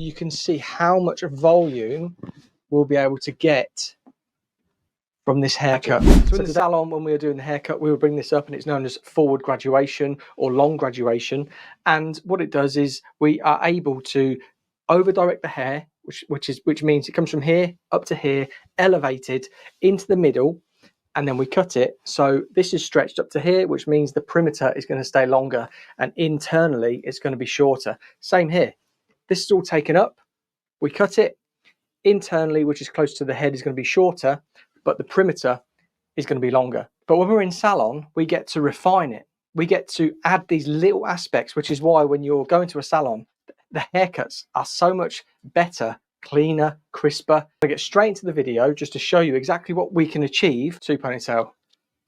You can see how much volume we'll be able to get from this haircut. So in the salon, when we were doing the haircut, we would bring this up, and it's known as forward graduation or long graduation. And what it does is we are able to over direct the hair, which means it comes from here up to here, elevated into the middle, and then we cut it. So this is stretched up to here, which means the perimeter is going to stay longer, and internally it's going to be shorter. Same here. This is all taken up. We cut it internally, which is close to the head, is going to be shorter, but the perimeter is going to be longer. But when we're in salon, we get to refine it. We get to add these little aspects, which is why when you're going to a salon, the haircuts are so much better, cleaner, crisper. I get straight into the video just to show you exactly what we can achieve. Two ponytail,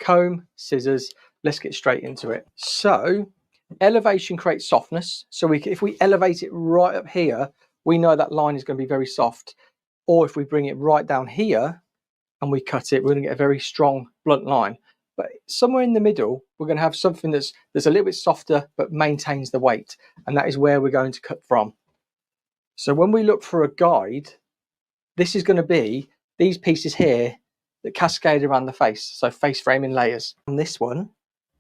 comb, scissors. Let's get straight into it. So elevation creates softness. So if we elevate it right up here, we know that line is going to be very soft. Or if we bring it right down here and we cut it, we're going to get a very strong blunt line. But somewhere in the middle, we're going to have something that's a little bit softer but maintains the weight, and that is where we're going to cut from. So when we look for a guide, this is going to be these pieces here that cascade around the face, so face framing layers. On this one,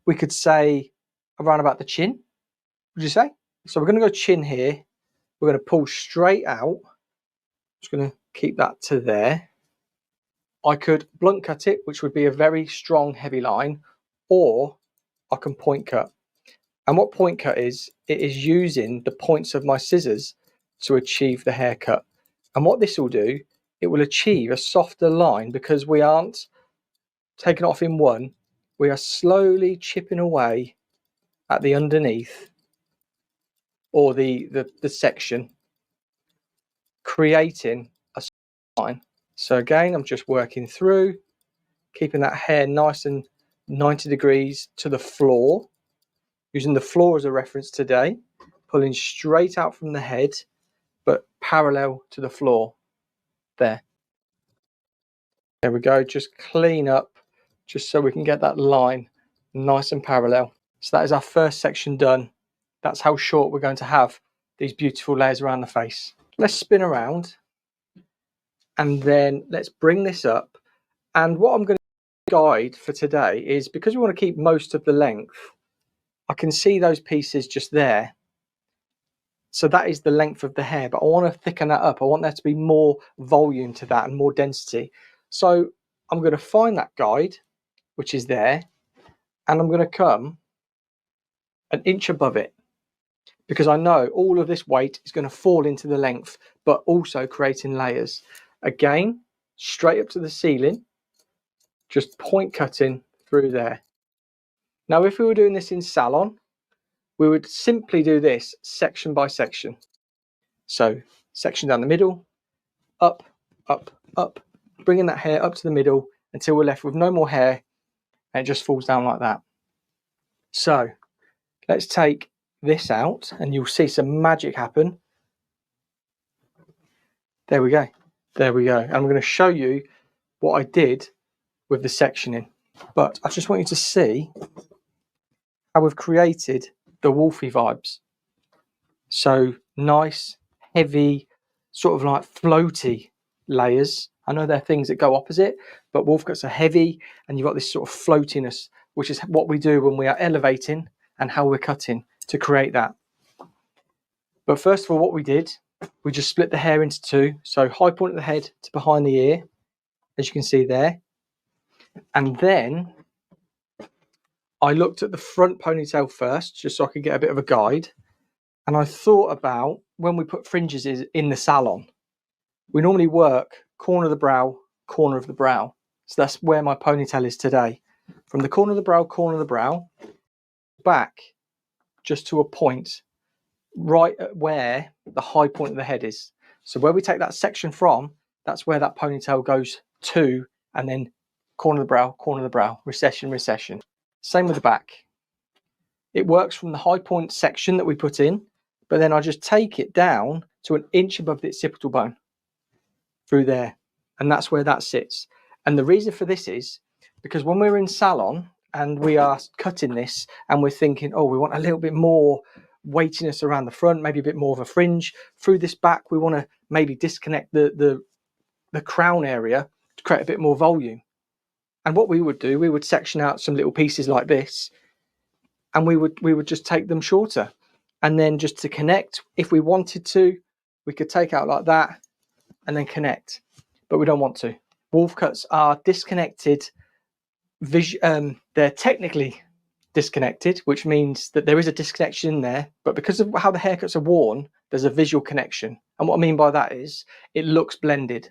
we could say around about the chin, would you say? So we're going to go chin here. We're going to pull straight out. Just going to keep that to there. I could blunt cut it, which would be a very strong, heavy line, or I can point cut. And what point cut is, it is using the points of my scissors to achieve the haircut. And what this will do, it will achieve a softer line because we aren't taking it off in one. We are slowly chipping away at the underneath or the section, creating a line. So again, I'm just working through, keeping that hair nice and 90 degrees to the floor, using the floor as a reference today, pulling straight out from the head, but parallel to the floor. There we go. Just clean up, just so we can get that line nice and parallel. So that is our first section done. That's how short we're going to have these beautiful layers around the face. Let's spin around. And then let's bring this up. And what I'm going to guide for today is, because we want to keep most of the length, I can see those pieces just there. So that is the length of the hair, but I want to thicken that up. I want there to be more volume to that and more density. So I'm going to find that guide, which is there, and I'm going to come an inch above it, because I know all of this weight is going to fall into the length, but also creating layers. Again, straight up to the ceiling, just point cutting through there. Now, if we were doing this in salon, we would simply do this section by section. So section down the middle, up, up, up, bringing that hair up to the middle until we're left with no more hair, and it just falls down like that. So let's take this out and you'll see some magic happen. There we go. There we go. And I'm going to show you what I did with the sectioning. But I just want you to see how we've created the Wolfie vibes. So nice, heavy, sort of like floaty layers. I know they're things that go opposite, but wolf cuts are heavy, and you've got this sort of floatiness, which is what we do when we are elevating and how we're cutting to create that. But first of all, what we did, we just split the hair into two. So high point of the head to behind the ear, as you can see there. And then I looked at the front ponytail first, just so I could get a bit of a guide. And I thought about when we put fringes in the salon, we normally work corner of the brow, corner of the brow. So that's where my ponytail is today. From the corner of the brow, back just to a point right at where the high point of the head is. So where we take that section from, that's where that ponytail goes to, and then corner of the brow, recession, recession. Same with the back. It works from the high point section that we put in, but then I just take it down to an inch above the occipital bone through there, and that's where that sits. And the reason for this is because when we're in salon and we are cutting this and we're thinking, oh, we want a little bit more weightiness around the front, maybe a bit more of a fringe. Through this back, we want to maybe disconnect the crown area to create a bit more volume. And what we would do, we would section out some little pieces like this, and we would just take them shorter. And then just to connect, if we wanted to, we could take out like that and then connect, but we don't want to. Wolf cuts are disconnected. They're technically disconnected, which means that there is a disconnection in there, but because of how the haircuts are worn, there's a visual connection. And what I mean by that is it looks blended.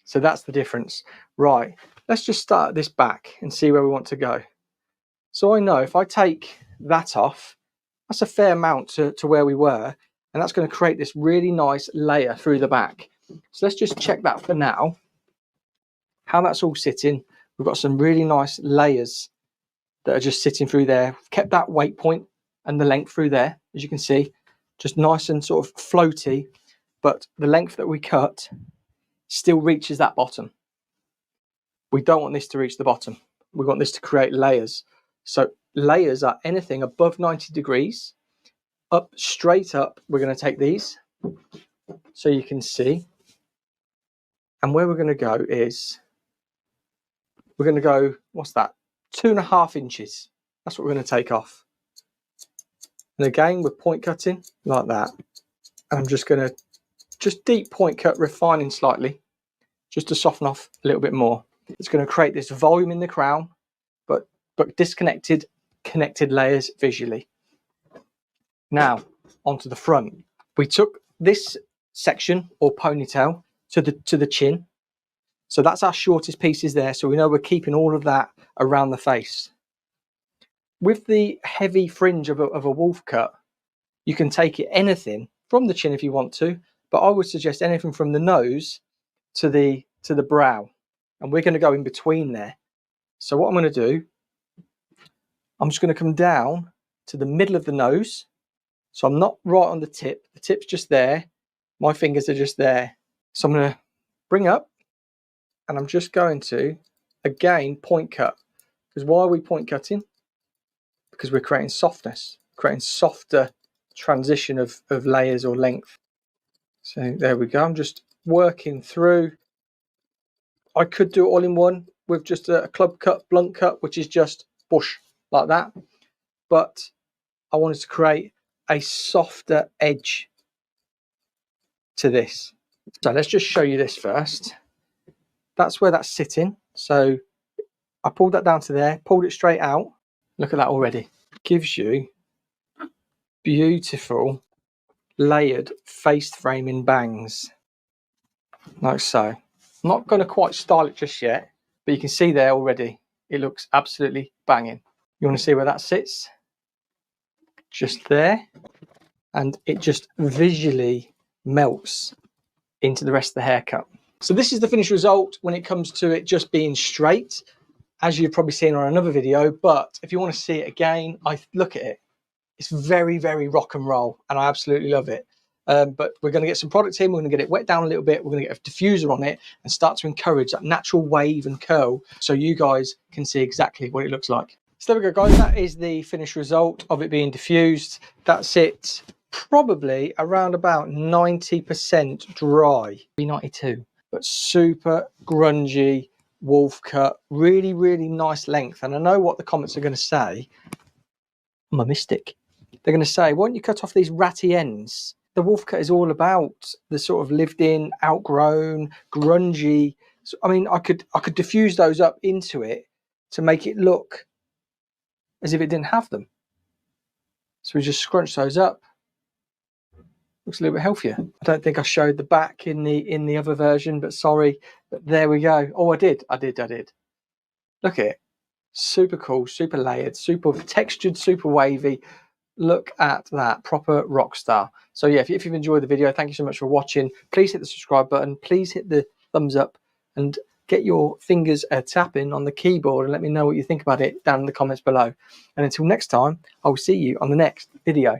So that's the difference. Right, let's just start this back and see where we want to go. So I know if I take that off, that's a fair amount to where we were, and that's going to create this really nice layer through the back. So let's just check that for now, how that's all sitting. We've got some really nice layers that are just sitting through there. We've kept that weight point and the length through there, as you can see, just nice and sort of floaty, but the length that we cut still reaches that bottom. We don't want this to reach the bottom. We want this to create layers. So layers are anything above 90 degrees. Up, straight up, we're going to take these so you can see. And where we're going to go is, we're going to go, what's that? 2.5 inches. That's what we're going to take off. And again, we're point cutting like that. And I'm just going to deep point cut, refining slightly, just to soften off a little bit more. It's going to create this volume in the crown, but disconnected, connected layers visually. Now, onto the front. We took this section or ponytail to the chin. So that's our shortest pieces there. So we know we're keeping all of that around the face. With the heavy fringe of a wolf cut, you can take it anything from the chin if you want to, but I would suggest anything from the nose to the brow. And we're going to go in between there. So what I'm going to do, I'm just going to come down to the middle of the nose. So I'm not right on the tip. The tip's just there. My fingers are just there. So I'm going to bring up, and I'm just going to, again, point cut. Because why are we point cutting? Because we're creating softness, creating softer transition of layers or length. So there we go. I'm just working through. I could do it all in one with just a club cut, blunt cut, which is just bush like that. But I wanted to create a softer edge to this. So let's just show you this first. That's where that's sitting. So I pulled that down to there, pulled it straight out. Look at that already. Gives you beautiful layered face framing bangs. Like so. I'm not going to quite style it just yet, but you can see there already. It looks absolutely banging. You want to see where that sits? Just there. And it just visually melts into the rest of the haircut. So this is the finished result when it comes to it just being straight, as you've probably seen on another video. But if you want to see it again, look at it. It's very, very rock and roll, and I absolutely love it. But we're going to get some product in, we're going to get it wet down a little bit, we're going to get a diffuser on it and start to encourage that natural wave and curl so you guys can see exactly what it looks like. So there we go, guys. That is the finished result of it being diffused. That's it, probably around about 90% dry, 92, but super grungy wolf cut, really, really nice length. And I know what the comments are going to say. I'm a mystic. They're going to say, why don't you cut off these ratty ends? The wolf cut is all about the sort of lived in, outgrown, grungy. So, I mean, I could diffuse those up into it to make it look as if it didn't have them. So we just scrunch those up. Looks a little bit healthier. I don't think I showed the back in the other version, but sorry. But there we go. Oh, I did. Look at it. Super cool, super layered, super textured, super wavy. Look at that, proper rock star. So yeah, if you've enjoyed the video, thank you so much for watching. Please hit the subscribe button, please hit the thumbs up, and get your fingers tapping on the keyboard and let me know what you think about it down in the comments below. And until next time, I will see you on the next video.